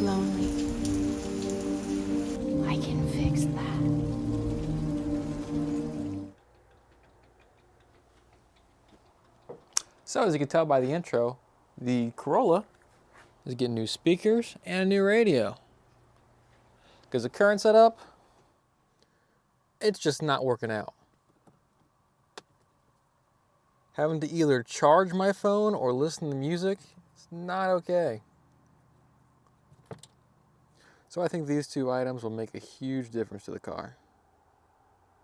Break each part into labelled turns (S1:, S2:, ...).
S1: lonely. I can fix that.
S2: So as you can tell by the intro, the Corolla is getting new speakers and a new radio. Because the current setup, it's just not working out. Having to either charge my phone or listen to music, it's not okay. So I think these two items will make a huge difference to the car.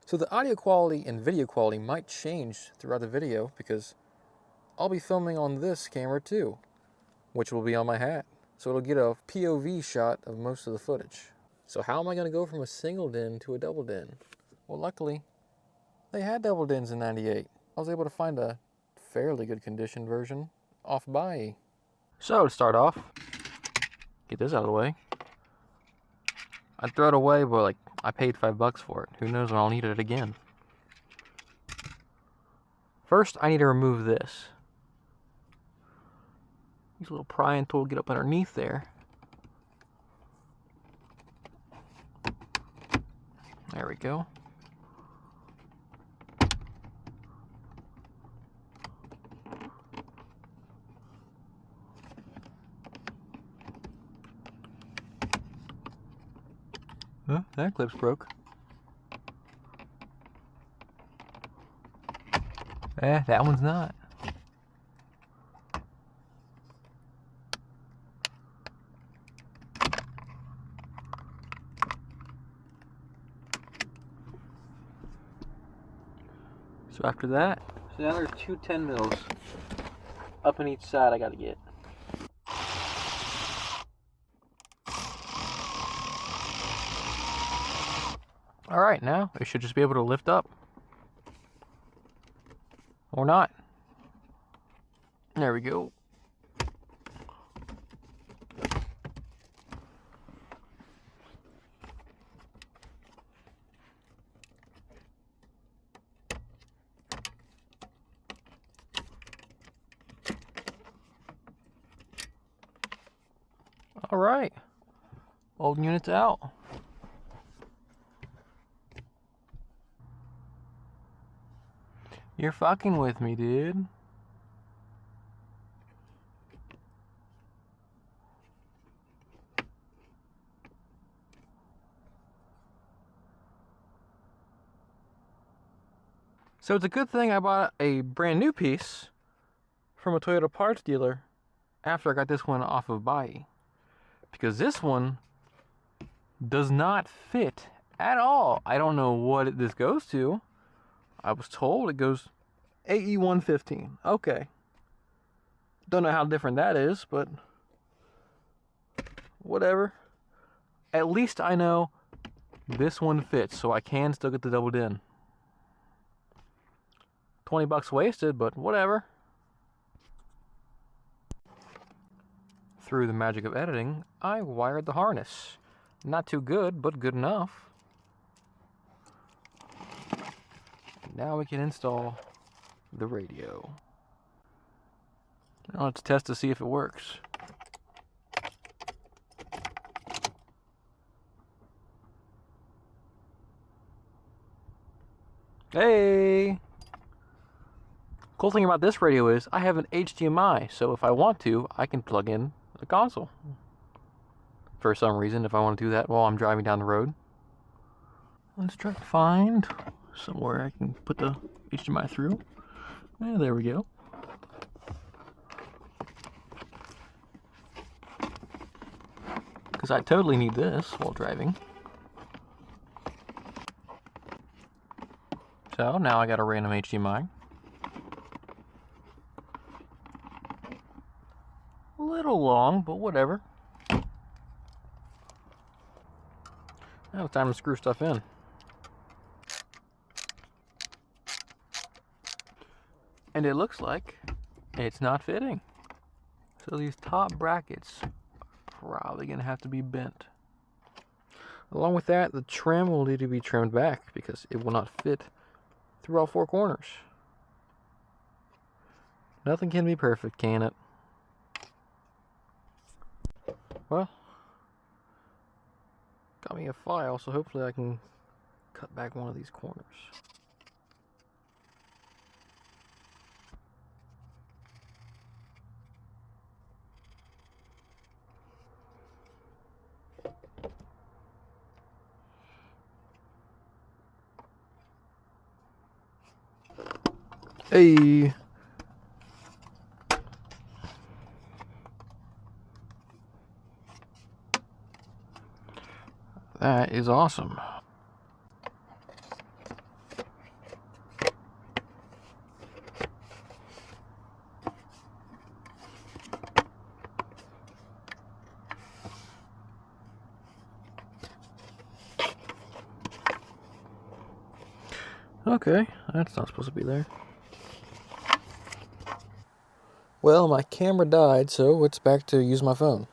S2: So the audio quality and video quality might change throughout the video because I'll be filming on this camera too, which will be on my hat. So it'll get a POV shot of most of the footage. So how am I going to go from a single din to a double din? Well, luckily, they had double dins in '98. I was able to find a fairly good condition version off buy. So to start off, get this out of the way. I'd throw it away, but like I paid $5 for it. Who knows when I'll need it again. First, I need to remove this. Use a little prying tool to get up underneath there. There we go. Huh, that clip's broke. That one's not. So after that, so now there's two 10 mils up on each side I gotta get. Alright, now it should just be able to lift up. Or not. There we go. Alright. Old unit's out. You're fucking with me, dude. So it's a good thing I bought a brand new piece from a Toyota parts dealer after I got this one off of buy. Because this one does not fit at all. I don't know what this goes to. I was told it goes AE115. Okay. Don't know how different that is, but whatever. At least I know this one fits, so I can still get the double din. $20 wasted, but whatever. Through the magic of editing, I wired the harness. Not too good, but good enough. Now we can install the radio. Now let's test to see if it works. Hey! Cool thing about this radio is I have an HDMI, so if I want to, I can plug in the console. For some reason, if I want to do that while I'm driving down the road. Let's try to find somewhere I can put the HDMI through. And there we go. Because I totally need this while driving. So now I got a random HDMI. A little long, but whatever. Now it's time to screw stuff in. And it looks like it's not fitting. So these top brackets are probably going to have to be bent. Along with that, the trim will need to be trimmed back because it will not fit through all four corners. Nothing can be perfect, can it? Well, Got me a file, so hopefully I can cut back one of these corners. Hey! That is awesome. Okay, that's not supposed to be there. Well, my camera died, so it's back to use my phone.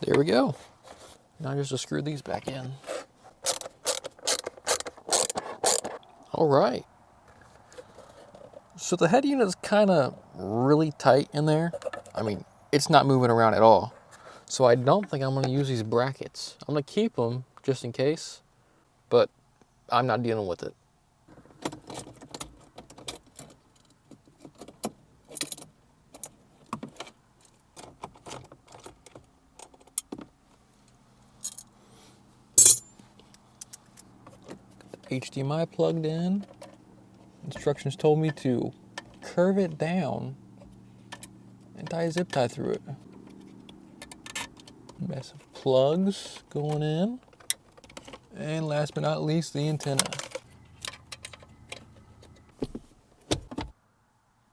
S2: There we go. Now just to screw these back in. All right. So the head unit is kind of really tight in there. I mean, it's not moving around at all. So I don't think I'm going to use these brackets. I'm going to keep them just in case, but I'm not dealing with it. HDMI plugged in. Instructions told me to curve it down and tie a zip tie through it. Mess of plugs going in. And last but not least, the antenna.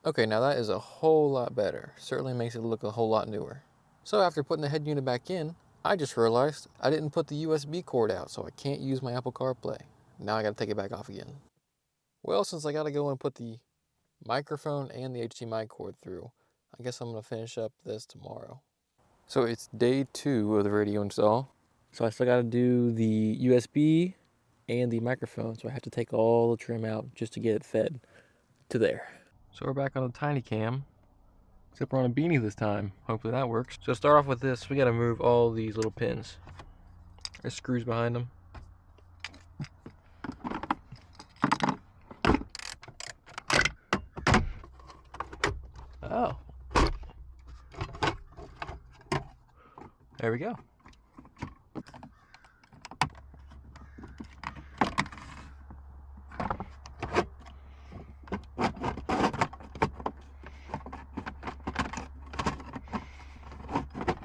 S2: Okay, now that is a whole lot better. Certainly makes it look a whole lot newer. So after putting the head unit back in, I just realized I didn't put the USB cord out, so I can't use my Apple CarPlay. Now I gotta take it back off again. Well, since I gotta go and put the microphone and the HDMI cord through, I guess I'm gonna finish up this tomorrow. So it's day 2 of the radio install. So I still gotta do the USB and the microphone, so I have to take all the trim out just to get it fed to there. So we're back on the tiny cam, except we're on a beanie this time. Hopefully that works. So to start off with this, we gotta move all these little pins. There's screws behind them. Oh. There we go.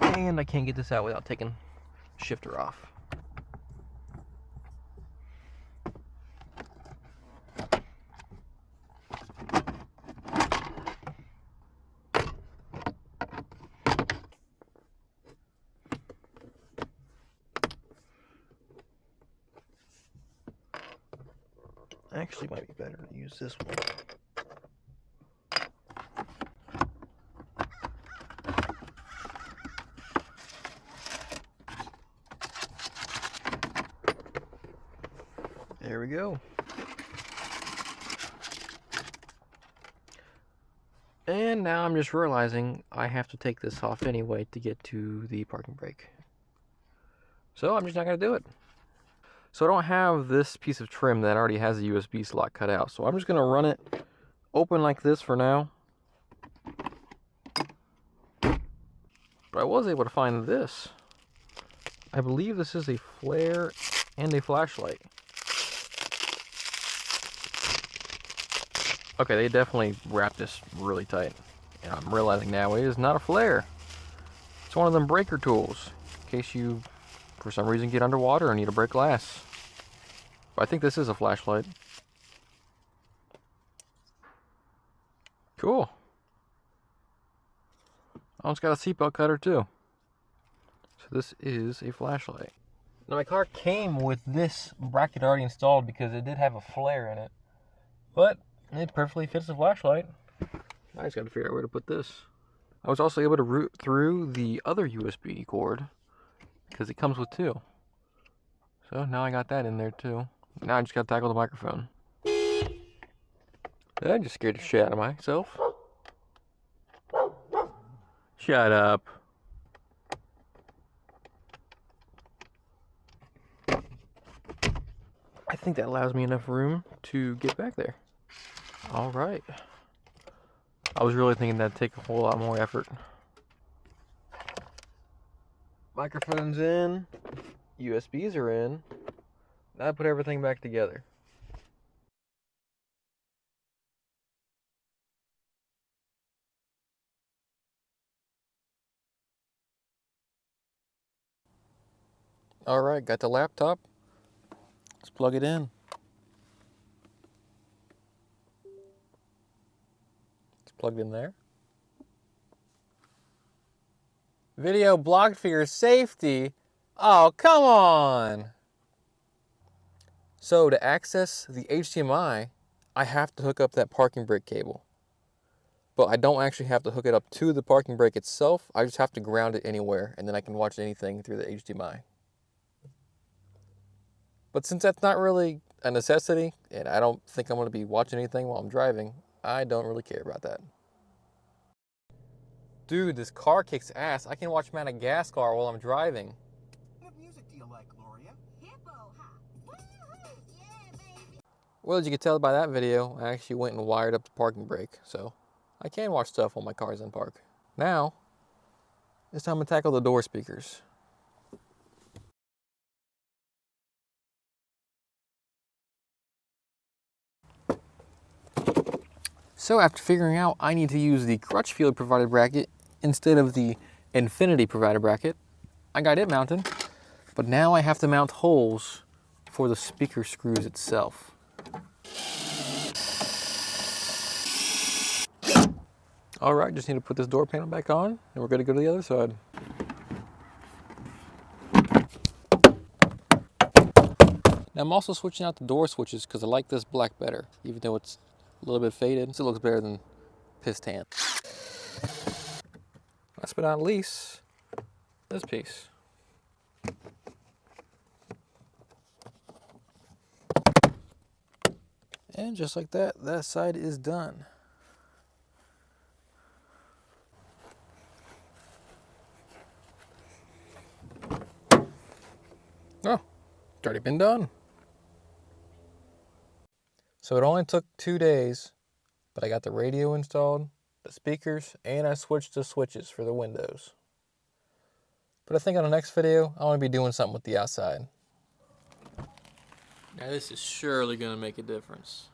S2: And I can't get this out without taking the shifter off. Actually, might be better to use this one. There we go. And now I'm just realizing I have to take this off anyway to get to the parking brake. So I'm just not going to do it. So I don't have this piece of trim that already has a USB slot cut out. So I'm just going to run it open like this for now. But I was able to find this. I believe this is a flare and a flashlight. Okay, they definitely wrapped this really tight. And I'm realizing now it is not a flare. It's one of them breaker tools. In case you, for some reason, get underwater and need to break glass. But I think this is a flashlight. Cool. Oh, it's got a seatbelt cutter too. So this is a flashlight. Now my car came with this bracket already installed because it did have a flare in it. But it perfectly fits the flashlight. I just got to figure out where to put this. I was also able to route through the other USB cord because it comes with two. So now I got that in there too. Now I just gotta tackle the microphone. I just scared the shit out of myself. Shut up. I think that allows me enough room to get back there. All right. I was really thinking that'd take a whole lot more effort. Microphone's in, USBs are in. Now I put everything back together. All right, got the laptop. Let's plug it in. It's plugged in there. Video blocked for your safety. Oh, come on. So to access the HDMI, I have to hook up that parking brake cable. But I don't actually have to hook it up to the parking brake itself. I just have to ground it anywhere, and then I can watch anything through the HDMI. But since that's not really a necessity, and I don't think I'm going to be watching anything while I'm driving, I don't really care about that. Dude, this car kicks ass. I can watch Madagascar while I'm driving.
S1: What music do you like, Gloria? Hippo hop. Woo-hoo. Yeah, baby.
S2: Well, as you can tell by that video, I actually went and wired up the parking brake, so I can watch stuff while my car's in park. Now, it's time to tackle the door speakers. So after figuring out I need to use the Crutchfield provided bracket instead of the Infinity provided bracket, I got it mounted, but now I have to mount holes for the speaker screws itself. All right, just need to put this door panel back on and we're gonna go to the other side. Now I'm also switching out the door switches because I like this black better, even though it's a little bit faded. It still looks better than piss tan. Last but not least, this piece. And just like that, that side is done. Oh, it's already been done. So it only took 2 days, but I got the radio installed, the speakers, and I switched the switches for the windows. But I think on the next video, I want to be doing something with the outside. Now this is surely going to make a difference.